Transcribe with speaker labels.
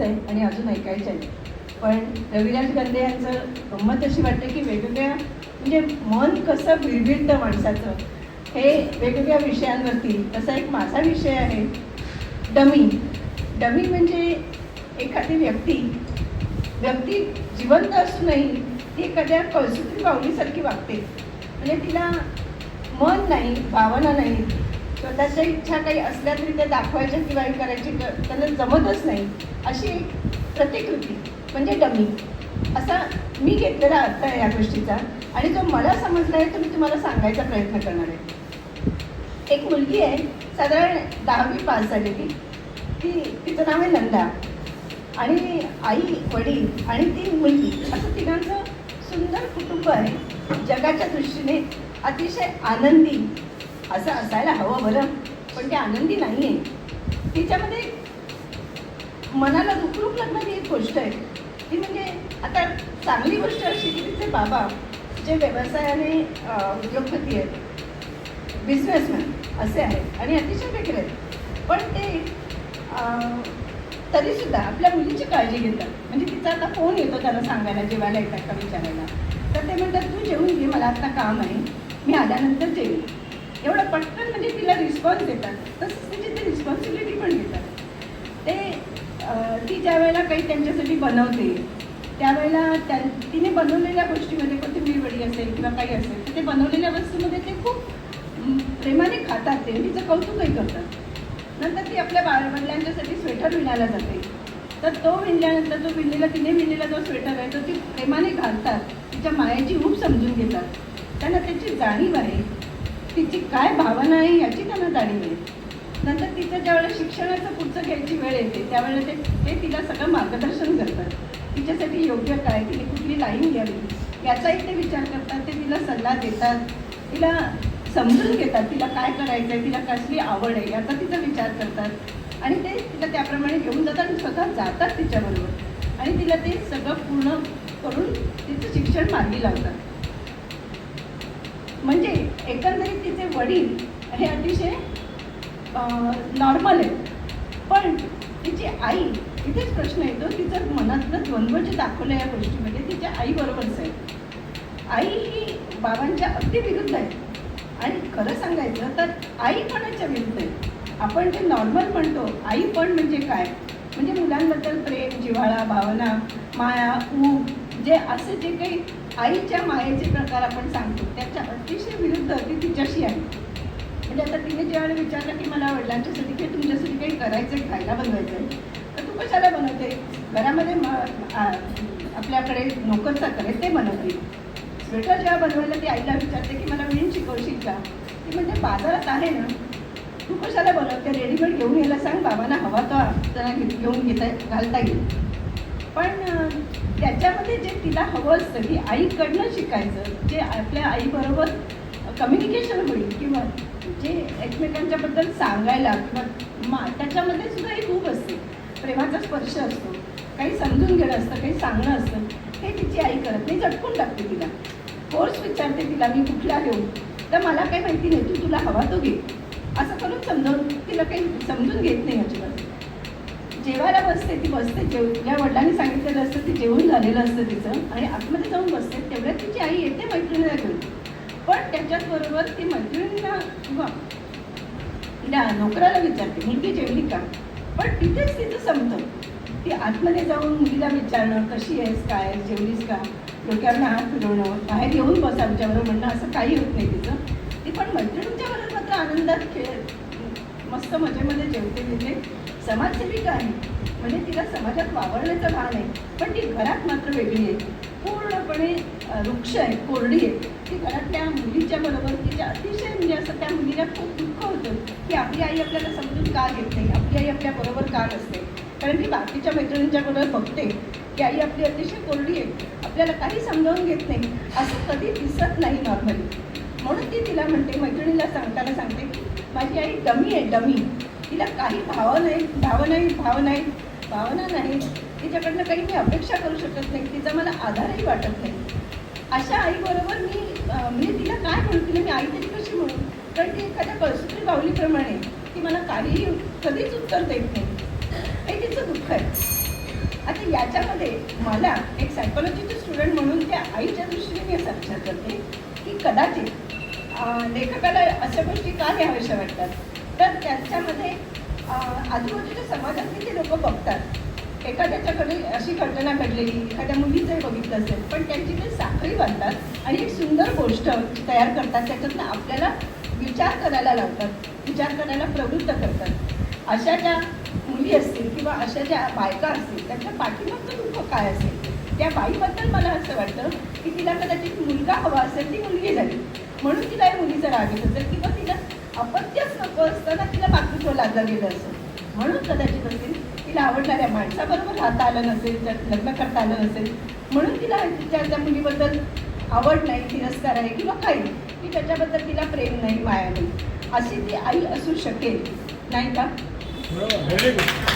Speaker 1: आहे आणि अजून ऐकायचं आहे. पण रविराज गंधे यांचं गंमत अशी वाटते की वेगवेगळ्या म्हणजे मन कसं भिळभिळतं माणसाचं हे वेगवेगळ्या विषयांवरती. तसा एक माझा विषय आहे डमी. डमी म्हणजे एखादी व्यक्ती जिवंत असूनही ती एखाद्या कळसूत्री बाहुलीसारखी वागते. म्हणजे तिला मन नाही, भावना नाही, स्वतःच्या इच्छा काही असल्या तरी त्या दाखवायच्या किंवा हे करायची त्यांना जमतच नाही, अशी एक प्रतिकृती म्हणजे डमी असा मी घेतलेला अर्थ आहे या गोष्टीचा. आणि जो मला समजला आहे तो मी तुम्हाला सांगायचा प्रयत्न करणार आहे. एक मुलगी आहे, साधारण 10वी पास झालेली. तिचं नाव आहे नंदा आणि आई वडील आणि ती मुलगी असं तिघांचं सुंदर कुटुंब आहे. जगाच्या दृष्टीने अतिशय आनंदी असं असायला हवं बरं, पण ते आनंदी नाही आहे. तिच्यामध्ये मनाला रुखरुख लागणारी एक गोष्ट आहे ती म्हणजे आता चांगली गोष्ट अशी की तिचे बाबा जे व्यवसायाने उद्योगपती आहेत, बिझनेसमॅन असे आहेत आणि अतिशय वेगळे आहेत. पण ते तरीसुद्धा आपल्या मुलीची काळजी घेतात. म्हणजे तिचा आता फोन येतो त्यांना सांगायला, जेवायला येतात का विचारायला, तर ते म्हणतात तू जेवून घे, मला आता काम आहे, मी आल्यानंतर जेवेन. एवढं पटकन म्हणजे तिला रिस्पॉन्स देतात. तसंच तिची ते रिस्पॉन्सिबिलिटी पण घेतात. ते ती ज्या वेळेला काही त्यांच्यासाठी बनवते त्यावेळेला तिने बनवलेल्या गोष्टीमध्ये कोथिंबीर वडी असेल किंवा काही असेल तर ते बनवलेल्या वस्तूमध्ये ते खूप प्रेमाने खातात, ते तिचं कौतुकही करतात. नंतर ती आपल्या वडिलांच्यासाठी स्वेटर विणायला जाते, तर तो विणल्यानंतर तिने विणलेला जो स्वेटर आहे तो ती प्रेमाने घालतात, तिच्या मायेची ऊब समजून घेतात. त्यांना त्याची जाणीव आहे, तिची काय भावना आहे याची त्यांना जाणीव आहे. नंतर तिचं ज्यावेळेला शिक्षणाचं पुढचं घ्यायची वेळ येते त्यावेळेला ते तिला सगळं मार्गदर्शन करतात. तिच्यासाठी योग्य काय, तिने कुठली लाईन घ्यावी याचाही ते विचार करतात. ते तिला सल्ला देतात, तिला समजून घेतात, तिला काय करायचं आहे, तिला कसली आवड आहे याचा तिचा विचार करतात आणि ते तिला त्याप्रमाणे घेऊन जातात आणि स्वतः जातात तिच्याबरोबर आणि तिला ते सगळं पूर्ण करून तिचं शिक्षण मार्गी लावतात. म्हणजे एकंदरीत तिचे वडील हे अतिशय नॉर्मल आहेत, पण तिची आई, इथेच प्रश्न येतो, तिचं मनातलं द्वंद्व जे दाखवलं या गोष्टीमध्ये तिच्या आईबरोबरच आहे. आई ही बाबांच्या अगदी विरुद्ध आहे आणि खरं सांगायचं तर आई कोणाच्या विरुद्ध आहे. आपण जे नॉर्मल म्हणतो आई पण म्हणजे काय, म्हणजे मुलांबद्दल प्रेम, जिव्हाळा, भावना, माया, ऊब जे असे जे काही आईच्या मायेचे प्रकार आपण सांगतो त्याच्या अतिशय विरुद्ध ती तिच्याशी आहे. म्हणजे आता तिने ज्यावेळेला विचारलं की मला वडिलांच्यासाठी काही तुमच्यासाठी काही करायचं आहे, खायला बनवायचं आहे, तर तू कशाला बनवते, घरामध्ये आपल्याकडे नोकर चाकर आहे ते बनवते. स्वेटर जेव्हा बनवायला ती आईला विचारते की मला विण शिकवशील का, ती म्हणजे बाजारात आहे ना, तू कशाला बनवते, रेडीमेड घेऊन यायला सांग, बाबांना हवा तो त्यांना घेऊन घालता येईल. पण त्याच्यामध्ये जे तिला हवं असतं की आईकडनं शिकायचं, जे आपल्या आईबरोबर कम्युनिकेशन होईल किंवा जे एकमेकांच्याबद्दल सांगायला किंवा त्याच्यामध्ये सुद्धा एक ऊब असते, प्रेमाचा स्पर्श असतो, काही समजून घेणं असतं, काही सांगणं असतं, हे तिची आई करत नाही. झटकून टाकते तिला, कोर्स विचारते तिला मी कुठला घेऊ, तर मला काही माहिती नाही, तुला हवा तो घे असं करून समजावून तिला काही समजून घेत नाही अजिबात. जेवायला बसते, ती बसते, ज्या वडिलांनी सांगितलेलं असतं ते जेवून झालेलं असतं तिचं आणि आतमध्ये जाऊन बसते, तेवढ्यात तिची आई येते मैत्रिणीला घेऊन. पण त्याच्याचबरोबर ती मैत्रिणीला किंवा तिला नोकराला विचारते मुलगी जेवली का, पण तिथेच तिचं संपतं. ती आतमध्ये जाऊन मुलीला विचारणं कशी आहेस, काय जेवलीस का, डोक्यावरनं हात फिरवणं, बाहेर येऊन बस आमच्याबरोबर म्हणणं असं काही होत नाही तिचं. ती पण मैत्रिणींच्या बरोबर मात्र आनंदात खेळ मस्त मजेमध्ये जेवते. तिथे समाजसेविका आहे, म्हणजे तिला समाजात वावरण्याचं भान आहे, पण ती घरात मात्र वेगळी आहे, पूर्णपणे वृक्ष आहे, कोरडी आहे. ती घरातल्या मुलीच्या बरोबर तिच्या अतिशय म्हणजे असं त्या मुलीला खूप दुःख होतं की आपली आई आपल्याला समजून का घेत नाही, आपली आई आपल्या बरोबर का नसते. कारण ती बाकीच्या मैत्रिणींच्या बरोबर बघते की आई आपली अतिशय कोरडी आहे, आपल्याला काही समजावून घेत नाही, असं कधी दिसत नाही नॉर्मली. म्हणून ती तिला म्हणते, मैत्रिणीला सांगते की माझी आई डमी आहे, डमी, तिला काही भावना नाही, तिच्याकडनं काही मी अपेक्षा करू शकत नाही, तिचा मला आधारही वाटत नाही. अशा आईबरोबर मी म्हणजे तिला काय म्हणू, तिला मी आई तरी कशी म्हणू, कारण ती एखाद्या कळसूत्री बाहुलीप्रमाणे ती मला काहीही कधीच उत्तर देत नाही. हे तिचं दुःख आहे. आता याच्यामध्ये मला एक सायकोलॉजीचे स्टुडंट म्हणून त्या आईच्या दृष्टीने मी असं विचार करते की कदाचित लेखकाला अशा गोष्टी का लिहाव्याशा वाटतात, तर त्याच्यामध्ये आजूबाजूच्या समाजातली ते लोक बघतात, एखाद्याच्याकडे अशी घटना घडलेली, एखाद्या मुलीचंही बघितलं असेल, पण त्यांची ते साखळी बांधतात आणि एक सुंदर गोष्ट तयार करतात, त्याच्यातनं आपल्याला विचार करायला लावतात, विचार करायला प्रवृत्त करतात. अशा ज्या मुली असतील किंवा अशा ज्या बायका असतील त्यांच्या पाठीमागचं दुःख काय असेल, त्या बाईबद्दल मला असं वाटतं की तिला कदाचित मुलगा हवा असेल, ती मुलगी झाली म्हणून तिला या मुलीचा राग येत असेल, किंवा तिला अपत्यच नको असताना तिला मातृत्व लादलं गेलं असेल म्हणून कदाचित असेल, तिला आवडणाऱ्या माणसाबरोबर राहता आलं नसेल, त्यात लग्न करता आलं नसेल म्हणून तिला त्या मुलीबद्दल आवड नाही, तिरस्कार आहे किंवा काही, की त्याच्याबद्दल तिला प्रेम नाही, माया नाही, अशी ती आई असू शकेल, नाही का?
Speaker 2: Very good.